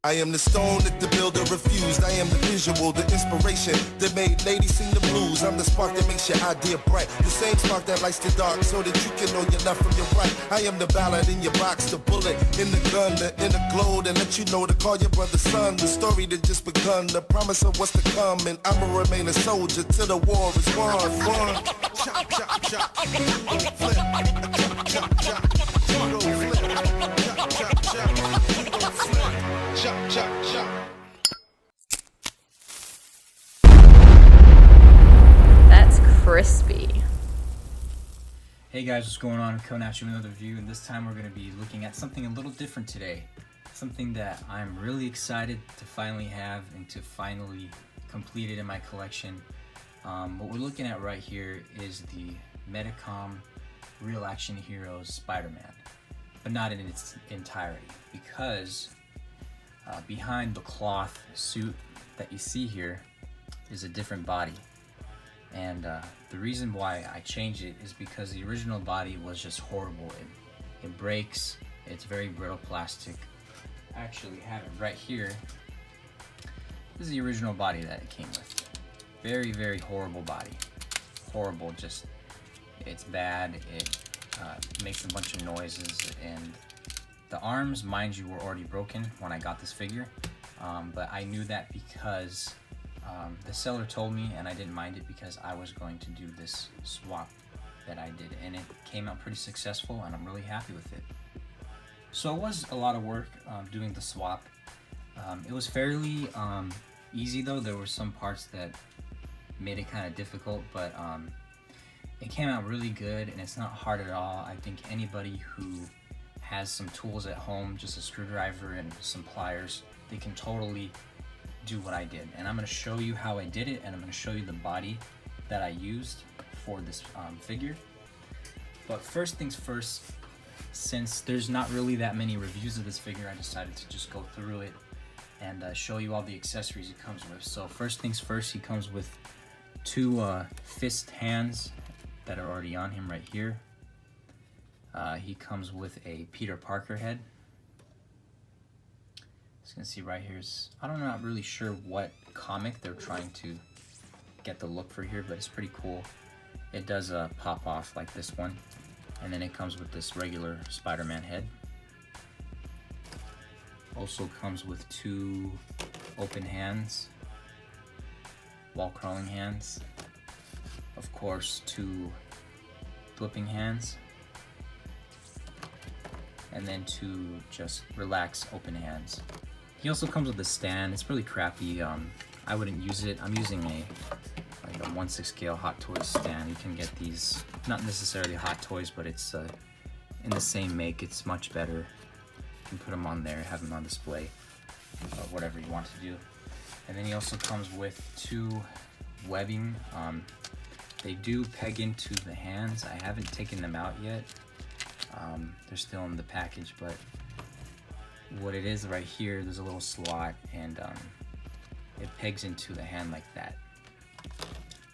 I am the stone that the builder refused. I am the visual, the inspiration that made ladies sing the blues. I'm the spark that makes your idea bright. The same spark that lights the dark so that you can know your left from your right. I am the ballad in your box, the bullet in the gun, the inner glow that let you know to call your brother son. The story that just begun, the promise of what's to come. And I'ma remain a soldier till the war is won. Chop, chop, chop. Flip. Chop, chop, chop. Judo flip. Chop, chop, chop. Judo flip. Chop, chop, chop. That's crispy. Hey guys, what's going on? Coming at you with another review, and this time we're going to be looking at something a little different today. Something that I'm really excited to finally have and to finally complete it in my collection. What we're looking at right here is the Medicom Real Action Heroes Spider-Man, but not in its entirety, because behind the cloth suit that you see here is a different body. And the reason why I changed it is because the original body was just horrible. It breaks, it's very brittle plastic. I actually have it right here. This is the original body that it came with. Very, very horrible body. Horrible, just, it's bad. It makes a bunch of noises, and the arms, mind you, were already broken when I got this figure. But I knew that because the seller told me, and I didn't mind it because I was going to do this swap that I did, and it came out pretty successful, and I'm really happy with it. So it was a lot of work doing the swap. It was fairly easy though. There were some parts that made it kind of difficult, but it came out really good, and it's not hard at all. I think anybody who has some tools at home, just a screwdriver and some pliers, they can totally do what I did. And I'm going to show you how I did it, and I'm going to show you the body that I used for this figure. But first things first, since there's not really that many reviews of this figure, I decided to just go through it and show you all the accessories it comes with. So first things first, he comes with two fist hands that are already on him right here. He comes with a Peter Parker head. As you can see right here, I'm not really sure what comic they're trying to get the look for here, but it's pretty cool. It does pop off like this one, and then it comes with this regular Spider-Man head. Also comes with two open hands, wall crawling hands, of course two flipping hands, and then two just relaxed open hands. He also comes with a stand. It's really crappy. I wouldn't use it. I'm using a 1/6 scale Hot Toys stand. You can get these, not necessarily Hot Toys, but it's in the same make. It's much better. You can put them on there, have them on display, whatever you want to do. And then he also comes with two webbing. They do peg into the hands. I haven't taken them out yet. They're still in the package, but what it is right here, there's a little slot, and it pegs into the hand like that.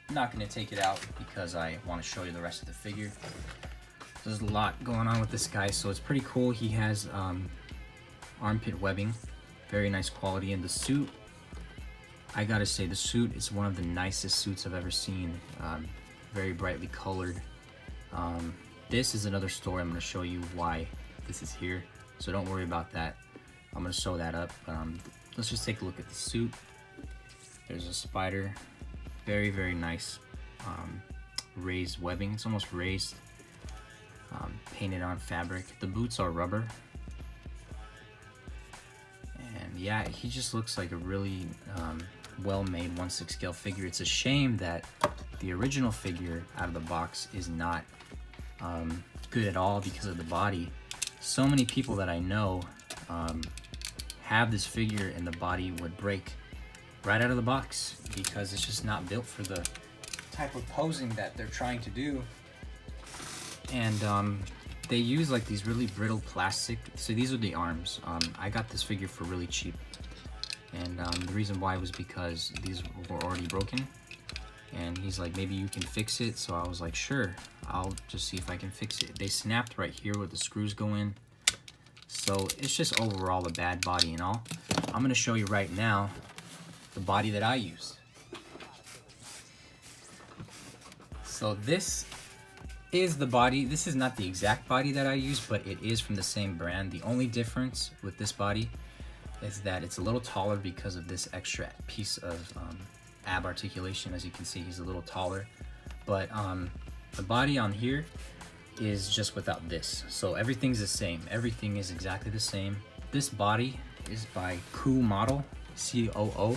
I'm not going to take it out because I want to show you the rest of the figure. There's a lot going on with this guy, so it's pretty cool. He has armpit webbing, very nice quality. In the suit, I gotta say, the suit is one of the nicest suits I've ever seen. Very brightly colored. This is another story. I'm going to show you why this is here, so don't worry about that. I'm going to sew that up. Let's just take a look at the suit. There's a spider. Very, very nice raised webbing. It's almost raised, painted on fabric. The boots are rubber. And yeah, he just looks like a really well-made 1/6 scale figure. It's a shame that the original figure out of the box is not good at all because of the body. So many people that I know have this figure, and the body would break right out of the box because it's just not built for the type of posing that they're trying to do. And they use like these really brittle plastic. So these are the arms. I got this figure for really cheap, and the reason why was because these were already broken, and he's like, maybe you can fix it. So I was like, sure, I'll just see if I can fix it. They snapped right here where the screws go in. So it's just overall a bad body and all. I'm gonna show you right now the body that I used. So this is the body. This is not the exact body that I use, but it is from the same brand. The only difference with this body is that it's a little taller because of this extra piece of ab articulation. As you can see, he's a little taller, but the body on here is just without this. So everything's the same. Everything is exactly the same. This body is by Coo Model, C-O-O,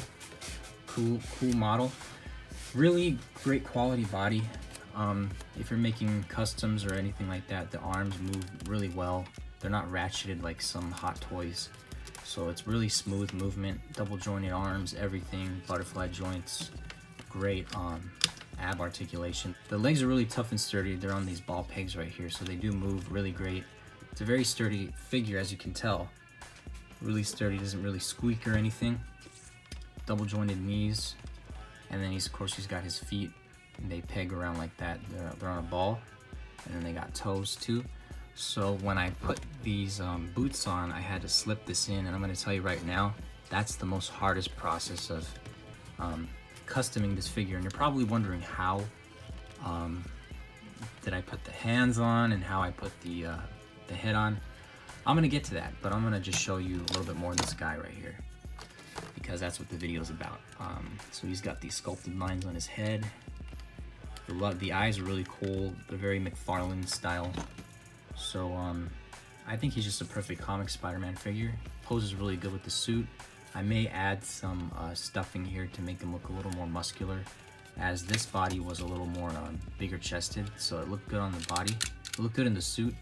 Coo Model. Really great quality body. If you're making customs or anything like that, the arms move really well. They're not ratcheted like some Hot Toys. So it's really smooth movement, double jointed arms, everything, butterfly joints, great ab articulation. The legs are really tough and sturdy. They're on these ball pegs right here, so they do move really great. It's a very sturdy figure, as you can tell. Really sturdy, doesn't really squeak or anything. Double jointed knees, and then of course he's got his feet, and they peg around like that. They're on a ball, and then they got toes too. So when I put these boots on, I had to slip this in, and I'm going to tell you right now, that's the most hardest process of customing this figure. And you're probably wondering how did I put the hands on and how I put the head on. I'm going to get to that, but I'm going to just show you a little bit more of this guy right here, because that's what the video is about. So he's got these sculpted lines on his head. The eyes are really cool. They're very McFarlane style. So I think he's just a perfect comic Spider-Man figure. Poses really good with the suit. I may add some stuffing here to make him look a little more muscular, as this body was a little more bigger chested, so it looked good on the body. It looked good in the suit,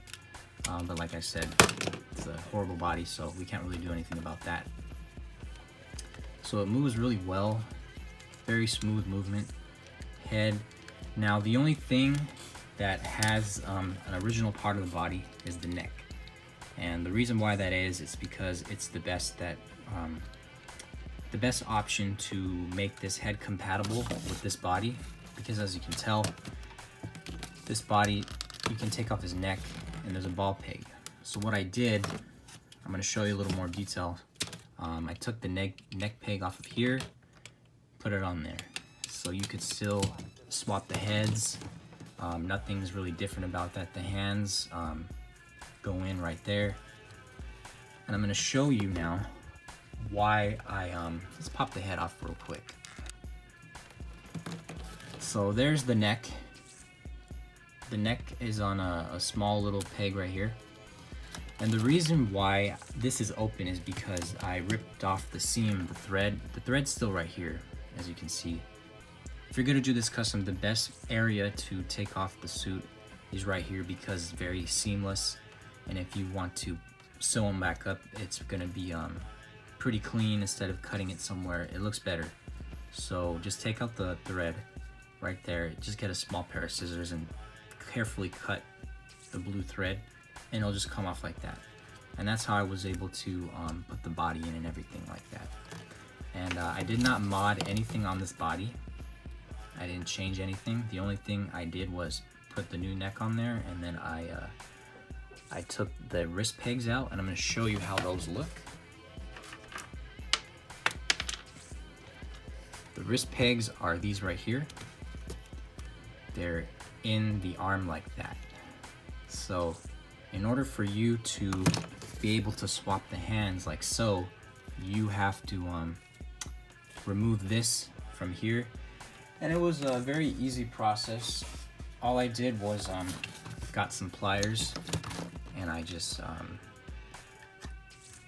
but like I said, it's a horrible body, so we can't really do anything about that. So it moves really well, very smooth movement. Head. Now the only thing that has an original part of the body is the neck, and the reason why that is because it's the best option to make this head compatible with this body, because as you can tell, this body, you can take off his neck and there's a ball peg. So what I did, I'm going to show you a little more detail. I took the neck peg off of here, put it on there, so you could still swap the heads. Nothing's really different about that. The hands go in right there, and I'm going to show you now why I let's pop the head off real quick. So there's the neck. The neck is on a small little peg right here, and the reason why this is open is because I ripped off the seam, the thread. The thread's still right here, as you can see. If you're gonna do this custom, the best area to take off the suit is right here, because it's very seamless, and if you want to sew them back up, it's gonna be pretty clean. Instead of cutting it somewhere, it looks better. So just take out the thread right there, just get a small pair of scissors and carefully cut the blue thread, and it'll just come off like that. And that's how I was able to put the body in and everything like that. And I did not mod anything on this body. I didn't change anything. The only thing I did was put the new neck on there, and then I took the wrist pegs out, and I'm going to show you how those look. The wrist pegs are these right here. They're in the arm like that. So in order for you to be able to swap the hands like so, you have to remove this from here. And it was a very easy process. All I did was got some pliers, and I just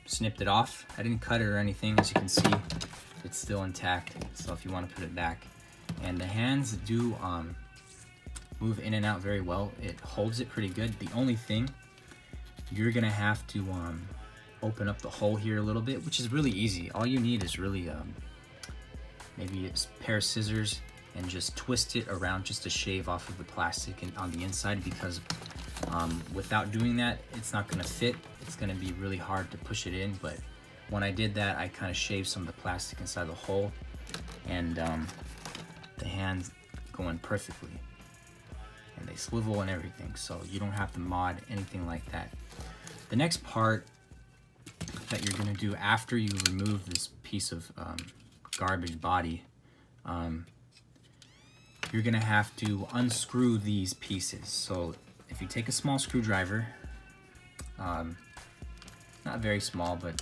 snipped it off. I didn't cut it or anything. As you can see, it's still intact, so if you want to put it back. And the hands do move in and out very well. It holds it pretty good. The only thing, you're gonna have to open up the hole here a little bit, which is really easy. All you need is really maybe a pair of scissors, and just twist it around just to shave off of the plastic and on the inside, because without doing that, it's not gonna fit. It's gonna be really hard to push it in, but when I did that, I kind of shaved some of the plastic inside the hole, and the hands go in perfectly, and they swivel and everything, so you don't have to mod anything like that. The next part that you're gonna do after you remove this piece of garbage body, you're gonna have to unscrew these pieces. So if you take a small screwdriver, not very small, but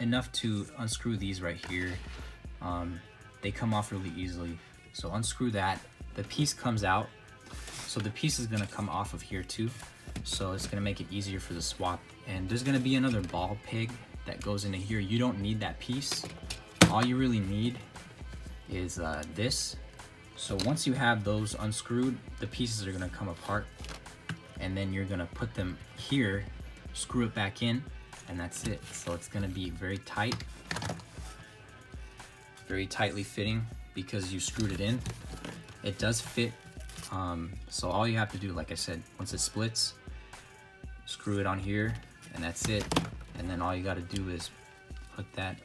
enough to unscrew these right here, they come off really easily. So unscrew that, the piece comes out, so the piece is gonna come off of here too, so it's gonna make it easier for the swap. And there's gonna be another ball peg that goes into here. You don't need that piece. All you really need is this. So once you have those unscrewed, the pieces are gonna come apart, and then you're gonna put them here, screw it back in, and that's it. So it's gonna be very tight, very tightly fitting because you screwed it in. It does fit. So all you have to do, like I said, once it splits, screw it on here, and that's it. And then all you gotta do is put that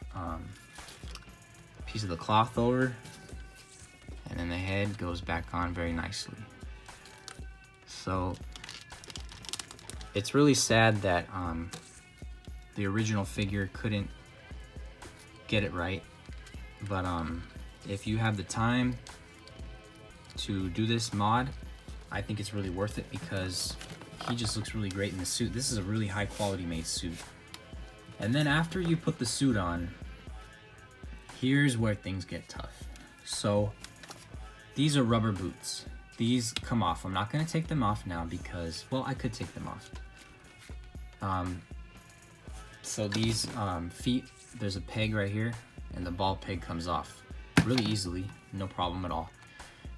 piece of the cloth over, and then the head goes back on very nicely. So it's really sad that the original figure couldn't get it right, but if you have the time to do this mod, I think it's really worth it because he just looks really great in the suit. This is a really high quality made suit. And then after you put the suit on, here's where things get tough. So these are rubber boots. These come off. I'm not gonna take them off now because, well, I could take them off. So these feet, there's a peg right here, and the ball peg comes off really easily, no problem at all.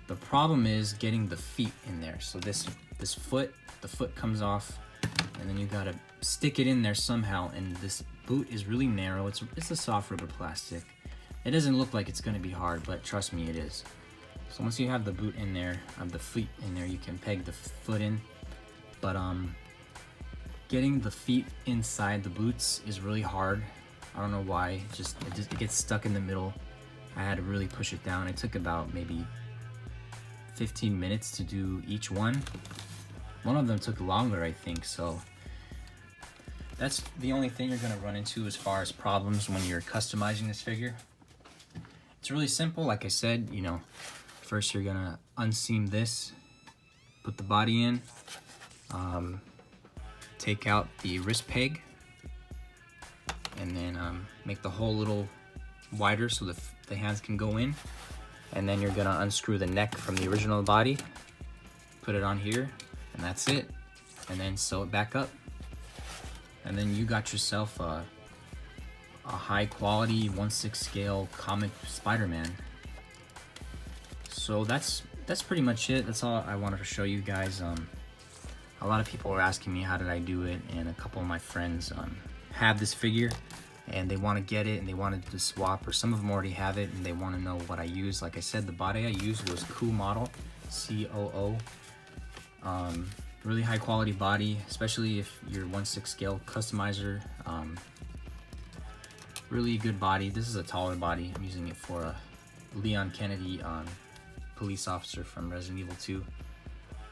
The problem is getting the feet in there. So this foot, the foot comes off, and then you gotta stick it in there somehow. And this boot is really narrow. It's a soft rubber plastic. It doesn't look like it's gonna be hard, but trust me, it is. So once you have the boot in there, the feet in there, you can peg the foot in. But getting the feet inside the boots is really hard. I don't know why. It gets stuck in the middle. I had to really push it down. It took about maybe 15 minutes to do each one. One of them took longer, I think. So that's the only thing you're gonna run into as far as problems when you're customizing this figure. It's really simple. Like I said, you know, first you're gonna unseam this, put the body in, take out the wrist peg, and then make the hole a little wider so the hands can go in. And then you're gonna unscrew the neck from the original body, put it on here, and that's it. And then sew it back up. And then you got yourself a high quality 1/6 scale comic Spider-Man. So that's pretty much it. That's all I wanted to show you guys. A lot of people were asking me how did I do it, and a couple of my friends have this figure and they want to get it and they wanted to swap, or some of them already have it and they want to know what I use. Like I said, the body I used was Coo Model, C-O-O. Really high quality body, especially if you're 1/6 scale customizer. Really good body. This is a taller body. I'm using it for a Leon Kennedy police officer from Resident Evil 2.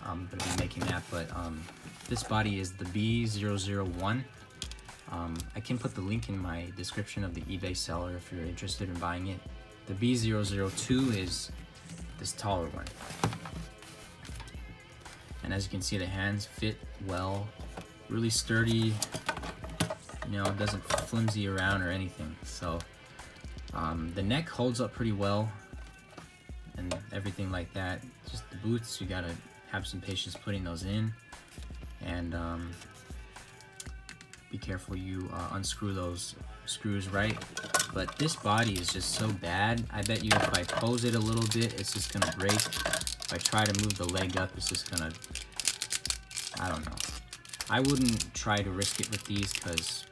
I'm gonna be making that, but this body is the B001. I can put the link in my description of the eBay seller if you're interested in buying it. The B002 is this taller one. And as you can see, the hands fit well, really sturdy, you know, it doesn't flimsy around or anything. So the neck holds up pretty well and everything like that. Just the boots, you gotta have some patience putting those in, and be careful you unscrew those screws right. But this body is just so bad. I bet you if I pose it a little bit, it's just gonna break. If I try to move the leg up, it's just gonna, I don't know. I wouldn't try to risk it with these because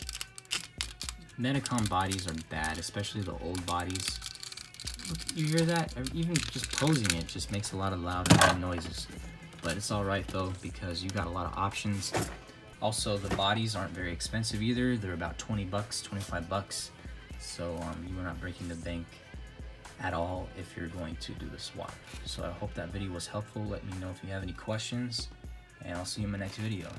Medicom bodies are bad, especially the old bodies. Look, you hear that? Even just posing it just makes a lot of loud noises. But it's alright though, because you got a lot of options. Also, the bodies aren't very expensive either. They're about 20 bucks, 25 bucks. So you're not breaking the bank at all if you're going to do the swap. So I hope that video was helpful. Let me know if you have any questions, and I'll see you in my next video.